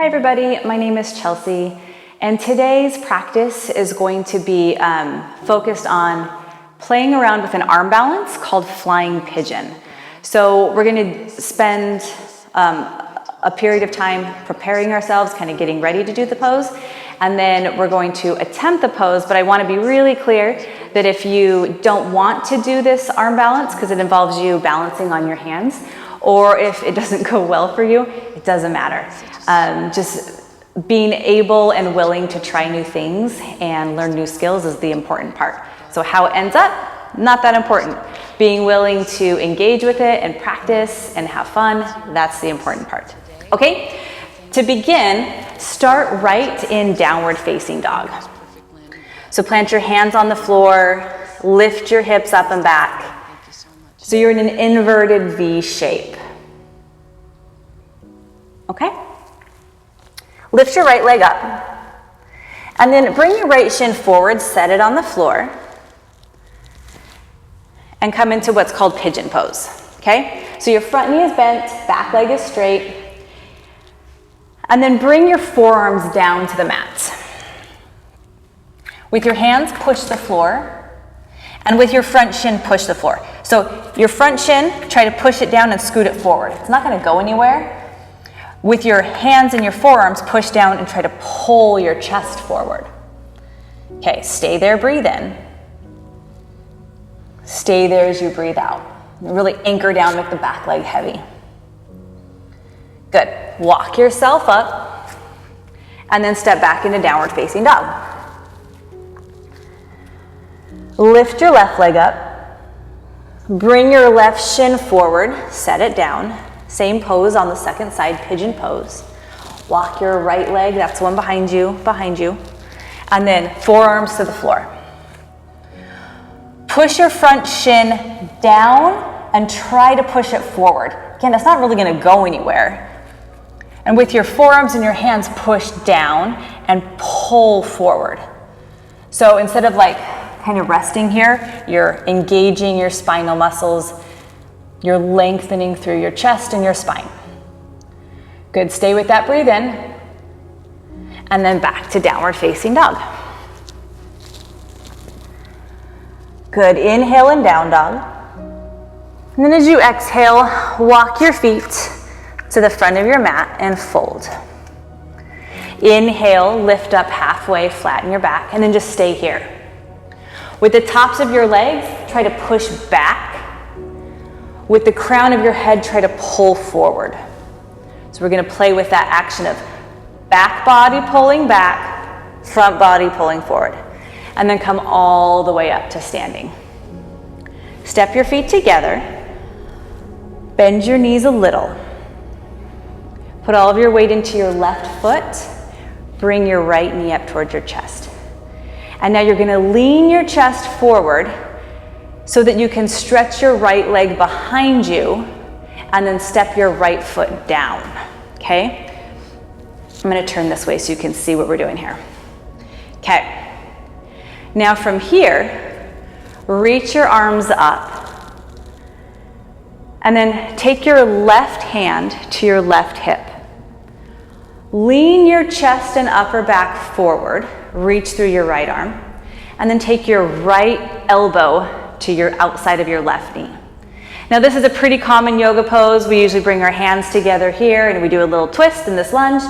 Hi everybody, my name is Chelsea, and today's practice is going to be focused on playing around with an arm balance called flying pigeon. So we're going to spend a period of time preparing ourselves, kind of getting ready to do the pose, and then we're going to attempt the pose, but I want to be really clear that if you don't want to do this arm balance because it involves you balancing on your hands, or if it doesn't go well for you, it doesn't matter. Just being able and willing to try new things and learn new skills is the important part. So how it ends up, not that important. Being willing to engage with it and practice and have fun, that's the important part. Okay, to begin, start right in downward facing dog. So plant your hands on the floor, lift your hips up and back. So you're in an inverted V shape. Okay? Lift your right leg up. And then bring your right shin forward, set it on the floor, and come into what's called pigeon pose. Okay? So your front knee is bent, back leg is straight. And then bring your forearms down to the mat. With your hands, push the floor. And with your front shin, push the floor. So your front shin, try to push it down and scoot it forward. It's not going to go anywhere. With your hands and your forearms, push down and try to pull your chest forward. Okay, stay there, breathe in. Stay there as you breathe out. Really anchor down, make the back leg heavy. Good. Walk yourself up and then step back into downward facing dog. Lift your left leg up. Bring your left shin forward, set it down. Same pose on the second side, pigeon pose. Walk your right leg, that's one behind you. And then forearms to the floor. Push your front shin down and try to push it forward. Again, it's not really gonna go anywhere. And with your forearms and your hands, push down and pull forward. So instead of like kind of resting here, you're engaging your spinal muscles. You're lengthening through your chest and your spine. Good, stay with that, breathe in. And then back to downward facing dog. Good, inhale and down dog. And then as you exhale, walk your feet to the front of your mat and fold. Inhale, lift up halfway, flatten your back, and then just stay here. With the tops of your legs, try to push back. With the crown of your head, try to pull forward. So we're going to play with that action of back body pulling back, front body pulling forward. And then come all the way up to standing. Step your feet together. Bend your knees a little. Put all of your weight into your left foot. Bring your right knee up towards your chest. And now you're going to lean your chest forward so that you can stretch your right leg behind you and then step your right foot down, okay? I'm gonna turn this way so you can see what we're doing here. Okay, now from here, reach your arms up and then take your left hand to your left hip. Lean your chest and upper back forward, reach through your right arm, and then take your right elbow to your outside of your left knee. Now this is a pretty common yoga pose. We usually bring our hands together here and we do a little twist in this lunge.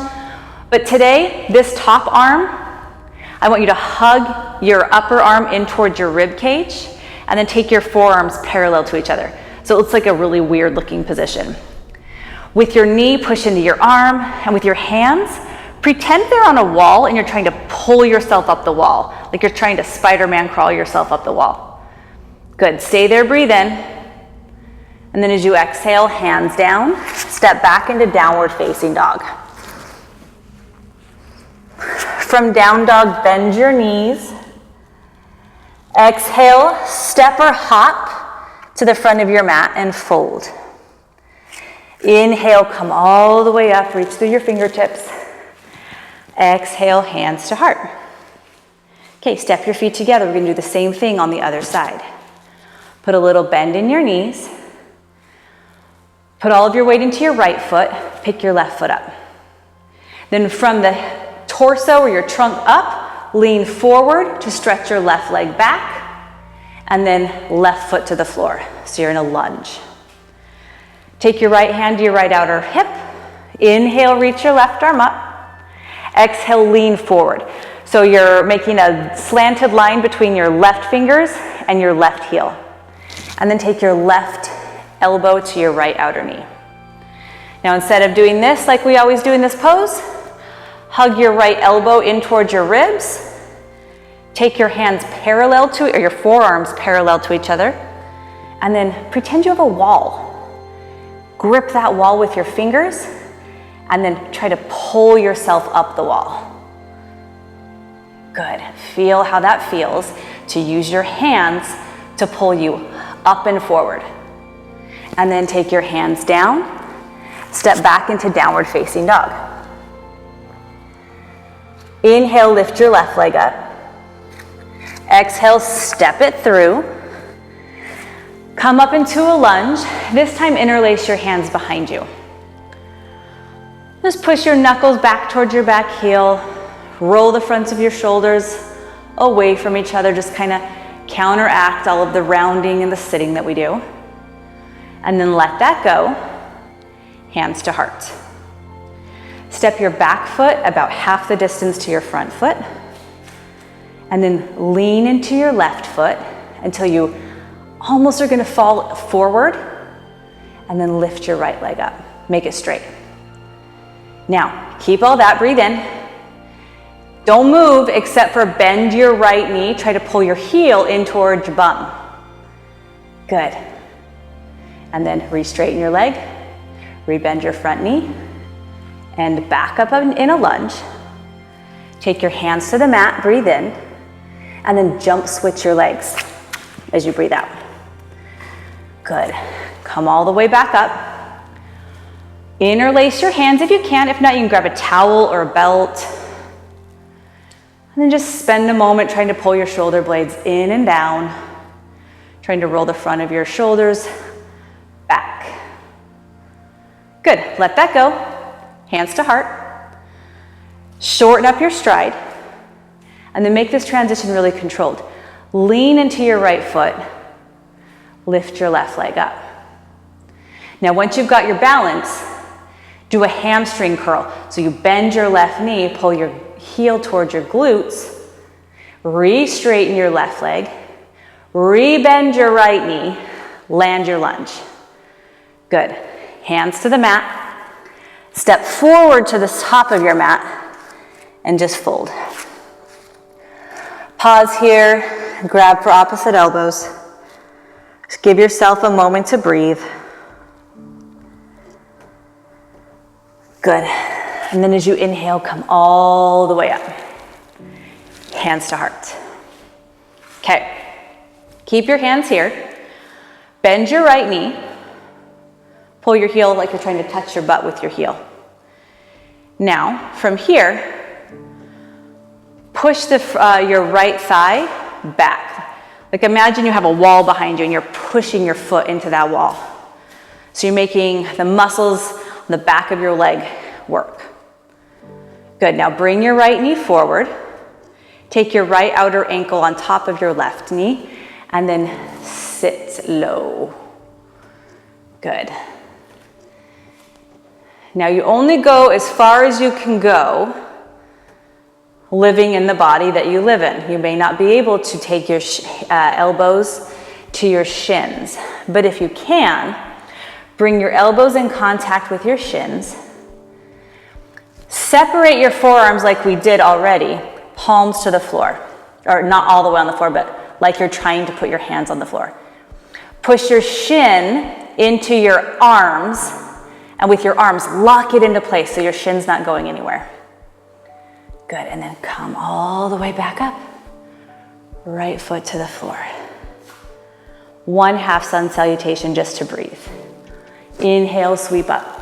But today, this top arm, I want you to hug your upper arm in towards your rib cage and then take your forearms parallel to each other. So it looks like a really weird looking position. With your knee, push into your arm, and with your hands, pretend they're on a wall and you're trying to pull yourself up the wall, like you're trying to Spider-Man crawl yourself up the wall. Good, stay there, breathe in. And then as you exhale, hands down, step back into downward facing dog. From down dog, bend your knees. Exhale, step or hop to the front of your mat and fold. Inhale, come all the way up, reach through your fingertips. Exhale, hands to heart. Okay, step your feet together. We're gonna do the same thing on the other side. Put a little bend in your knees. Put all of your weight into your right foot. Pick your left foot up. Then from the torso or your trunk up, lean forward to stretch your left leg back, and then left foot to the floor. So you're in a lunge. Take your right hand to your right outer hip. Inhale, reach your left arm up. Exhale, lean forward. So you're making a slanted line between your left fingers and your left heel. And then take your left elbow to your right outer knee. Now instead of doing this like we always do in this pose, hug your right elbow in towards your ribs. Take your hands parallel to, or your forearms parallel to each other. And then pretend you have a wall. Grip that wall with your fingers and then try to pull yourself up the wall. Good. Feel how that feels to use your hands to pull you up and forward. And then take your hands down, step back into downward facing dog. Inhale, lift your left leg up. Exhale, step it through. Come up into a lunge. This time interlace your hands behind you. Just push your knuckles back towards your back heel. Roll the fronts of your shoulders away from each other. Just kind of counteract all of the rounding and the sitting that we do. And then let that go. Hands to heart. Step your back foot about half the distance to your front foot. And then lean into your left foot until you almost are going to fall forward. And then lift your right leg up. Make it straight. Now, keep all that, breathe in. Don't move except for bend your right knee. Try to pull your heel in towards your bum. Good. And then re-straighten your leg. Rebend your front knee. And back up in a lunge. Take your hands to the mat, breathe in. And then jump switch your legs as you breathe out. Good. Come all the way back up. Interlace your hands if you can. If not, you can grab a towel or a belt. And then just spend a moment trying to pull your shoulder blades in and down. Trying to roll the front of your shoulders back. Good, let that go. Hands to heart. Shorten up your stride. And then make this transition really controlled. Lean into your right foot. Lift your left leg up. Now once you've got your balance, do a hamstring curl. So you bend your left knee, pull your heel towards your glutes, re-straighten your left leg, re-bend your right knee, land your lunge. Good. Hands to the mat. Step forward to the top of your mat and just fold. Pause here, grab for opposite elbows. Just give yourself a moment to breathe. Good. And then as you inhale, come all the way up. Hands to heart. Okay. Keep your hands here. Bend your right knee. Pull your heel like you're trying to touch your butt with your heel. Now, from here, push your right thigh back. Like imagine you have a wall behind you and you're pushing your foot into that wall. So you're making the muscles on the back of your leg work. Good, now bring your right knee forward. Take your right outer ankle on top of your left knee and then sit low. Good. Now you only go as far as you can go living in the body that you live in. You may not be able to take your elbows to your shins, but if you can, bring your elbows in contact with your shins. Separate your forearms like we did already, palms to the floor, or not all the way on the floor, but like you're trying to put your hands on the floor. Push your shin into your arms, and with your arms, lock it into place so your shin's not going anywhere. Good, and then come all the way back up. Right foot to the floor. 1 half sun salutation just to breathe. Inhale, sweep up.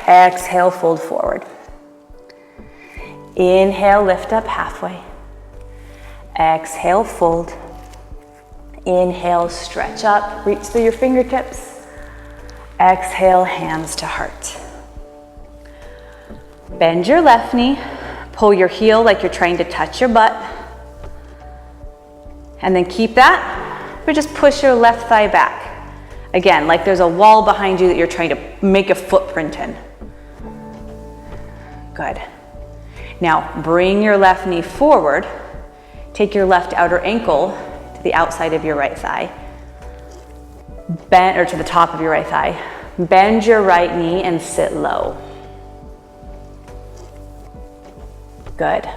Exhale, fold forward. Inhale, lift up halfway. Exhale, fold. Inhale, stretch up, reach through your fingertips. Exhale, hands to heart. Bend your left knee, pull your heel like you're trying to touch your butt, and then keep that, but just push your left thigh back. Again, like there's a wall behind you that you're trying to make a footprint in. Good. Now bring your left knee forward, take your left outer ankle to the outside of your right thigh, bend, or to the top of your right thigh, bend your right knee and sit low. Good.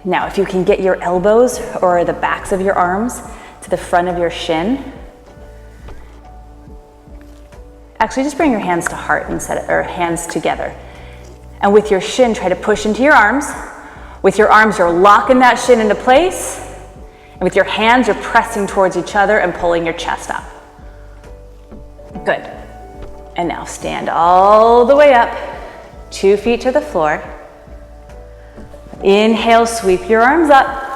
Now, if you can get your elbows or the backs of your arms to the front of your shin, actually just bring your hands to heart instead, or hands together. And with your shin, try to push into your arms. With your arms, you're locking that shin into place. And with your hands, you're pressing towards each other and pulling your chest up. Good. And now stand all the way up, 2 feet to the floor. Inhale, sweep your arms up.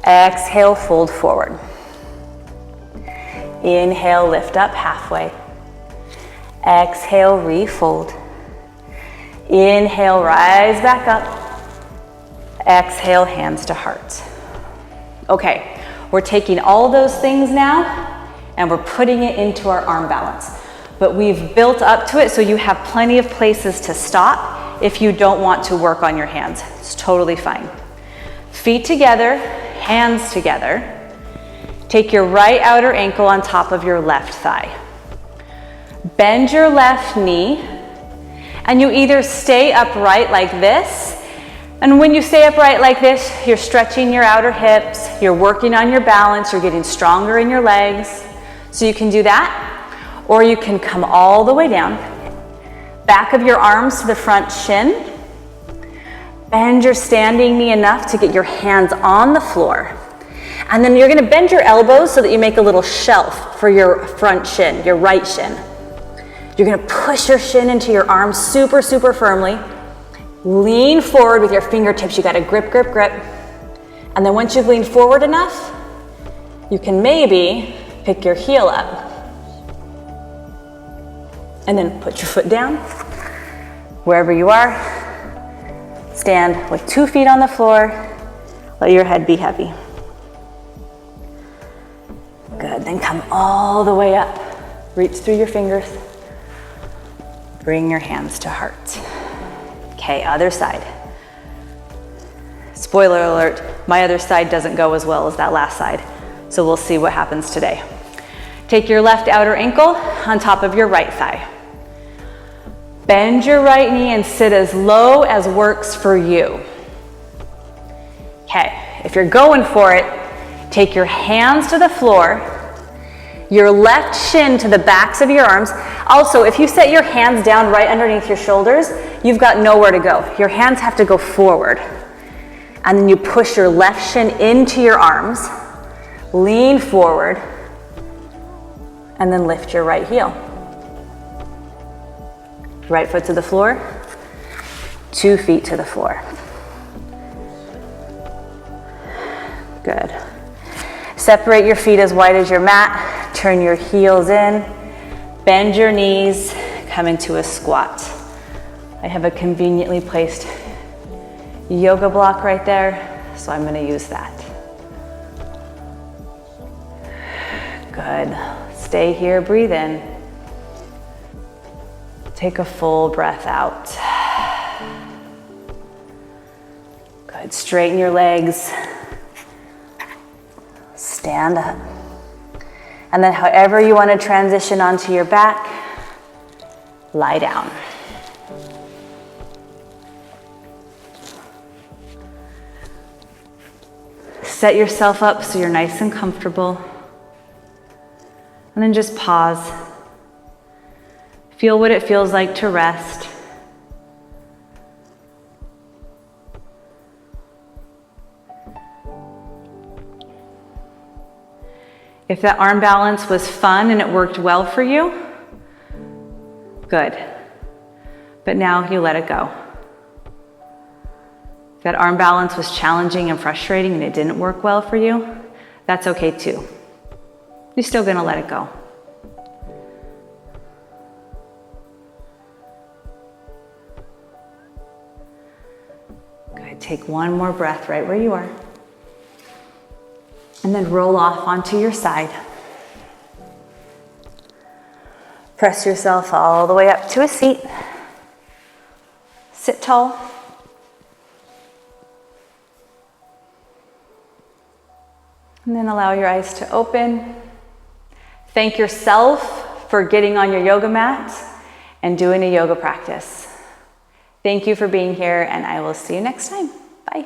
Exhale, fold forward. Inhale, lift up halfway. Exhale, refold. Inhale, rise back up. Exhale, hands to heart. Okay, we're taking all those things now and we're putting it into our arm balance. But we've built up to it so you have plenty of places to stop if you don't want to work on your hands. It's totally fine. Feet together, hands together. Take your right outer ankle on top of your left thigh. Bend your left knee, and you either stay upright like this, and when you stay upright like this, you're stretching your outer hips, you're working on your balance, you're getting stronger in your legs. So you can do that, or you can come all the way down. Back of your arms to the front shin. Bend your standing knee enough to get your hands on the floor. And then you're gonna bend your elbows so that you make a little shelf for your front shin, your right shin. You're gonna push your shin into your arms super, super firmly. Lean forward with your fingertips. You gotta grip, grip, grip. And then once you've leaned forward enough, you can maybe pick your heel up. And then put your foot down. Wherever you are, stand with 2 feet on the floor. Let your head be heavy. Good, then come all the way up. Reach through your fingers. Bring your hands to heart. Okay, other side. Spoiler alert, my other side doesn't go as well as that last side. So we'll see what happens today. Take your left outer ankle on top of your right thigh. Bend your right knee and sit as low as works for you. Okay, if you're going for it, take your hands to the floor, your left shin to the backs of your arms. Also, if you set your hands down right underneath your shoulders, you've got nowhere to go. Your hands have to go forward. And then you push your left shin into your arms, lean forward, and then lift your right heel. Right foot to the floor, 2 feet to the floor. Good. Separate your feet as wide as your mat, turn your heels in, bend your knees, come into a squat. I have a conveniently placed yoga block right there, so I'm gonna use that. Good. Stay here, breathe in. Take a full breath out. Good, straighten your legs. Stand up. And then however you want to transition onto your back, lie down. Set yourself up so you're nice and comfortable. And then just pause. Feel what it feels like to rest. If that arm balance was fun and it worked well for you, good. But now you let it go. If that arm balance was challenging and frustrating and it didn't work well for you, that's okay too. You're still gonna let it go. Good, take one more breath right where you are. And then roll off onto your side. Press yourself all the way up to a seat. Sit tall. And then allow your eyes to open. Thank yourself for getting on your yoga mat and doing a yoga practice. Thank you for being here, and I will see you next time. Bye.